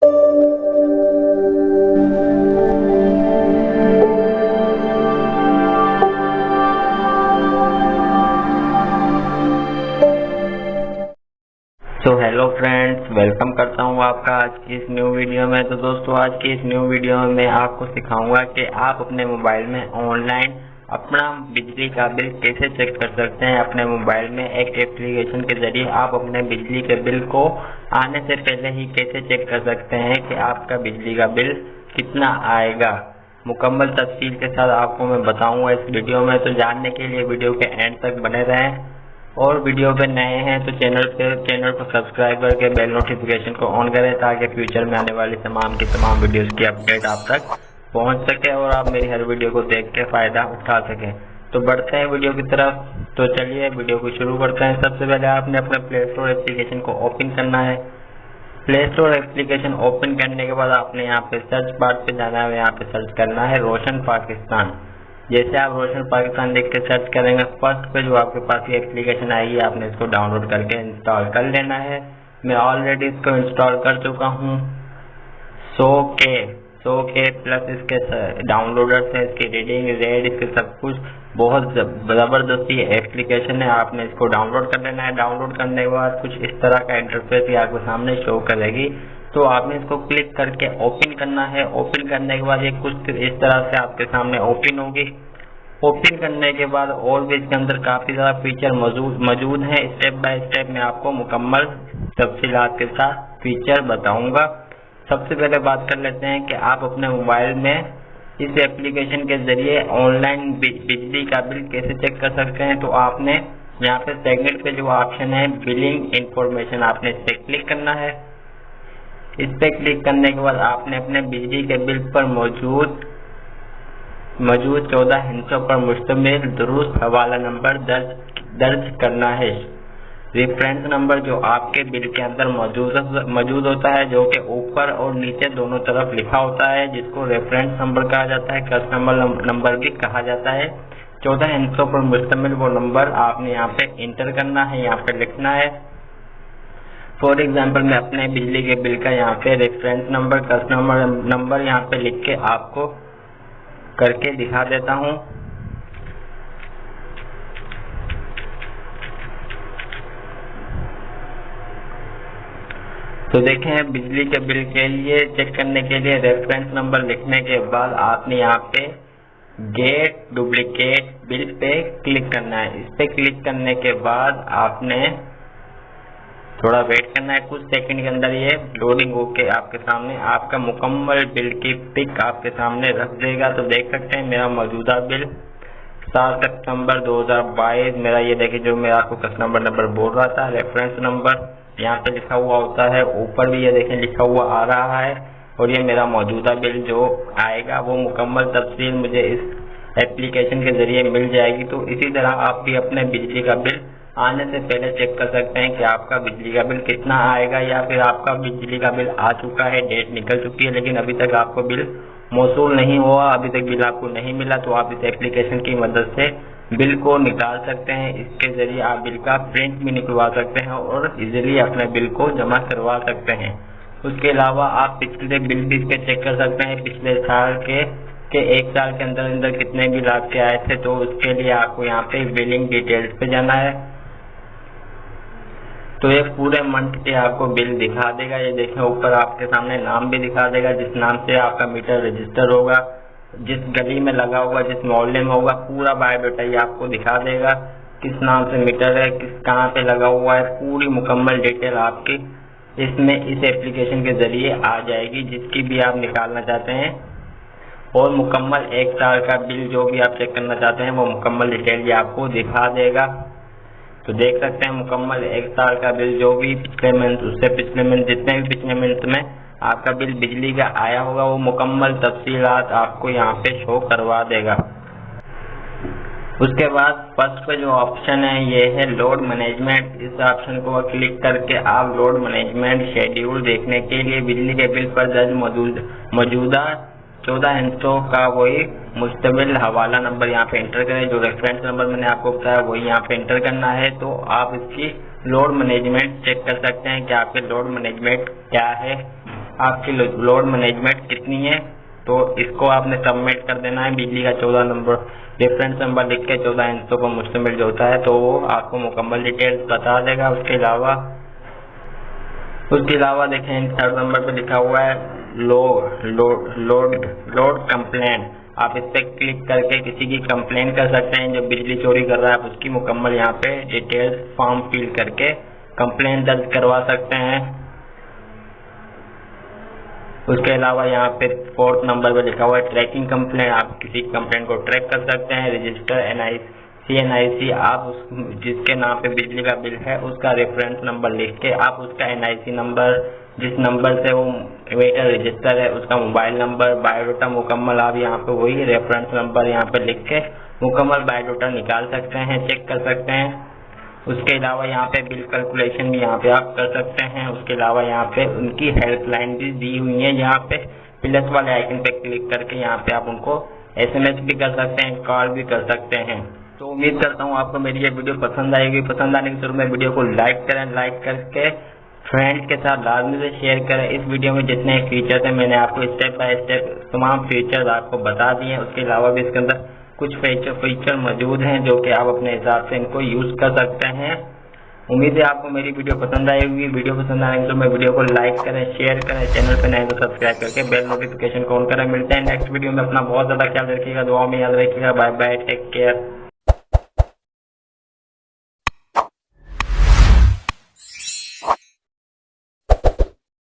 तो hello friends, welcome करता हूँ आपका आज की इस न्यू वीडियो में। तो दोस्तों, आज की इस न्यू वीडियो में मैं आपको सिखाऊंगा कि आप अपने मोबाइल में ऑनलाइन अपना बिजली का बिल कैसे चेक कर सकते हैं। अपने मोबाइल में एक एप्लीकेशन के जरिए आप अपने बिजली के बिल को आने से पहले ही कैसे चेक कर सकते हैं कि आपका बिजली का बिल कितना आएगा। मुकम्मल तफसील के साथ आपको मैं बताऊंगा इस वीडियो में। तो जानने के लिए वीडियो के एंड तक बने रहें, और वीडियो पे नए हैं तो चैनल को सब्सक्राइब करके बेल नोटिफिकेशन को ऑन करें, ताकि फ्यूचर में आने वाली तमाम वीडियोस की अपडेट आप तक पहुंच सके और आप मेरी हर वीडियो को देख के फायदा उठा सकें। तो बढ़ते हैं वीडियो की तरफ। तो चलिए वीडियो को शुरू करते हैं। सबसे पहले आपने अपने प्ले स्टोर एप्लीकेशन को ओपन करना है। प्ले स्टोर एप्लीकेशन ओपन करने के बाद आपने यहाँ पे सर्च बार पे जाना है, यहाँ पे सर्च करना है रोशन पाकिस्तान। जैसे आप रोशन पाकिस्तान लिख के सर्च करेंगे, फर्स्ट पे जो आपके पास ये एप्लीकेशन आएगी, आपने इसको डाउनलोड करके इंस्टॉल कर लेना है। मैं ऑलरेडी इसको इंस्टॉल कर चुका हूँ। 100K प्लस इसके डाउनलोडर्स हैं, इसकी रीडिंग रेड, इसके सब कुछ बहुत ज़बरदस्त ये एप्लीकेशन है। आपने इसको डाउनलोड कर लेना है। डाउनलोड करने के बाद कुछ इस तरह का इंटरफेस आपके सामने शो करेगी, तो आपने इसको क्लिक करके ओपन करना है। ओपन करने के बाद ये कुछ इस तरह से आपके सामने ओपन होगी। ओपन करने के बाद और भी इसके अंदर काफ़ी ज़्यादा फीचर मौजूद हैं। स्टेप बाय स्टेप मैं आपको मुकम्मल तफसीलात के साथ फीचर बताऊंगा। सबसे पहले बात कर लेते हैं कि आप अपने मोबाइल में इस एप्लीकेशन के जरिए ऑनलाइन बिजली का बिल कैसे चेक कर सकते हैं। तो आपने यहाँ पे सेकंड पे जो ऑप्शन है बिलिंग इंफॉर्मेशन, आपने इस पर क्लिक करना है। इस पे क्लिक करने के बाद आपने अपने बिजली के बिल पर मौजूद 14 हिस्सों पर मुश्तमिल दुरुस्त हवाला नंबर दर्ज करना है। रेफरेंस नंबर जो आपके बिल के अंदर मौजूद होता है, जो कि ऊपर और नीचे दोनों तरफ लिखा होता है, जिसको रेफरेंस नंबर कहा जाता है, कस्टमर नंबर भी कहा जाता है। 14 हिस्सों पर मुश्तमिल वो नंबर आपने यहाँ पे इंटर करना है, यहाँ पे लिखना है। फॉर एग्जाम्पल मैं अपने बिजली के बिल का यहाँ पे रेफरेंस नंबर, कस्टमर नंबर यहाँ पे लिख के आपको करके दिखा देता हूँ। तो देखें, बिजली के बिल के लिए चेक करने के लिए रेफरेंस नंबर लिखने के बाद आपने यहाँ पे गेट डुप्लीकेट बिल पे क्लिक करना है। इस पे क्लिक करने के बाद आपने थोड़ा वेट करना है। कुछ सेकंड के अंदर ये लोडिंग होके आपके सामने आपका मुकम्मल बिल की पिक आपके सामने रख देगा। तो देख सकते हैं मेरा मौजूदा बिल 7 सितंबर 2022, मेरा ये देखिए जो मेरा आपको कस्टमर नंबर बोल रहा था, रेफरेंस नंबर यहाँ पे लिखा हुआ होता है, ऊपर भी ये देखें लिखा हुआ आ रहा है, और ये मेरा मौजूदा बिल जो आएगा वो मुकम्मल तफसील मुझे इस एप्लीकेशन के जरिए मिल जाएगी। तो इसी तरह आप भी अपने बिजली का बिल आने से पहले चेक कर सकते हैं कि आपका बिजली का बिल कितना आएगा, या फिर आपका बिजली का बिल आ चुका है, डेट निकल चुकी है, लेकिन अभी तक आपको बिल मौसूल नहीं हुआ, अभी तक बिल आपको नहीं मिला। तो आप इस एप्लीकेशन की मदद से बिल को निकाल सकते हैं। इसके जरिए आप बिल का प्रिंट भी निकलवा सकते हैं और इजीली अपने बिल को जमा करवा सकते हैं। उसके अलावा आप पिछले बिल भी इसके चेक कर सकते हैं, पिछले साल के 1 साल के अंदर कितने बिल आपके आए थे। तो उसके लिए आपको यहाँ पे बिलिंग डिटेल्स पे जाना है। तो ये पूरे मंथ के आपको बिल दिखा देगा। ये देखें ऊपर आपके सामने नाम भी दिखा देगा, जिस नाम से आपका मीटर रजिस्टर होगा, जिस गली में लगा होगा, जिस मोहल्ले में होगा, पूरा बायोडाटा ये आपको दिखा देगा। किस नाम से मीटर है, कहाँ पे लगा हुआ है, पूरी मुकम्मल डिटेल आपकी इसमें इस एप्लीकेशन के जरिए आ जाएगी, जिसकी भी आप निकालना चाहते हैं। और मुकम्मल 1 साल का बिल जो भी आप चेक करना चाहते हैं वो मुकम्मल डिटेल ये आपको दिखा देगा। तो देख सकते हैं मुकम्मल 1 साल का बिल जो भी पिछले मंथ, उससे पिछले मंथ, जितने भी पिछले मंथ में आपका बिल बिजली का आया होगा, वो मुकम्मल तफसीलात आपको यहाँ पे शो करवा देगा। उसके बाद फर्स्ट पे जो ऑप्शन है ये है लोड मैनेजमेंट। इस ऑप्शन को क्लिक करके आप लोड मैनेजमेंट शेड्यूल देखने के लिए बिजली के बिल पर दर्ज मौजूदा 14 हिस्सों का वही मुश्तमिल हवाला नंबर यहाँ पे एंटर करें। जो रेफरेंस नंबर मैंने आपको बताया वही यहाँ पे एंटर करना है। तो आप इसकी लोड मैनेजमेंट चेक कर सकते हैं कि आपके लोड मैनेजमेंट क्या है। आपकी लोड मैनेजमेंट कितनी है, तो इसको आपने सबमिट कर देना है। बिजली का 14 नंबर रेफरेंस नंबर लिख के 14 इंचों को मुझसे मिल जाता है, तो वो आपको मुकम्मल डिटेल्स बता देगा। उसके अलावा देखें थर्ड नंबर पे लिखा हुआ है लोड कंप्लेंट। आप इस पे क्लिक करके किसी की कंप्लेन कर सकते हैं जो बिजली चोरी कर रहा है, आप उसकी मुकम्मल यहाँ पे डिटेल्स फॉर्म फिल करके कंप्लेन दर्ज करवा सकते हैं। उसके अलावा यहाँ पे फोर्थ नंबर पे लिखा हुआ है ट्रैकिंग कंप्लेन। आप किसी कंप्लेन को ट्रैक कर सकते हैं। रजिस्टर NIC आप जिसके नाम पे बिजली का बिल है उसका रेफरेंस नंबर लिख के आप उसका NIC नंबर, जिस नंबर से वो मीटर रजिस्टर है उसका मोबाइल नंबर, बायोडाटा मुकम्मल आप यहाँ पे वही रेफरेंस नंबर यहाँ पे लिख के मुकम्मल बायोडाटा निकाल सकते हैं, चेक कर सकते हैं। उसके अलावा यहाँ पे बिल कैलकुलेशन भी यहाँ पे आप कर सकते हैं। उसके अलावा यहाँ पे उनकी हेल्पलाइन भी दी हुई है, यहाँ पे प्लस वाले आइकन पे क्लिक करके यहाँ पे आप उनको SMS भी कर सकते हैं, कॉल भी कर सकते हैं। तो उम्मीद करता हूँ आपको मेरी ये वीडियो पसंद आएगी। पसंद आने के जरूर में वीडियो को लाइक करें, लाइक करके फ्रेंड्स के साथ लाजमी से शेयर करें। इस वीडियो में जितने फीचर्स हैं मैंने आपको स्टेप बाय स्टेप तमाम फीचर्स आपको बता दिए हैं। उसके अलावा भी इसके अंदर कुछ फीचर मौजूद हैं जो कि आप अपने हिसाब से इनको यूज कर सकते हैं। उम्मीद है आपको मेरी वीडियो पसंद आएगी। वीडियो पसंद आने के तो मैं वीडियो को लाइक करें, शेयर करें, चैनल पर नए तो सब्सक्राइब करके बेल नोटिफिकेशन को ऑन करें। मिलते हैं नेक्स्ट वीडियो में। अपना बहुत ज्यादा ख्याल रखिएगा, दुआ में याद रखिएगा। Bye bye, take care.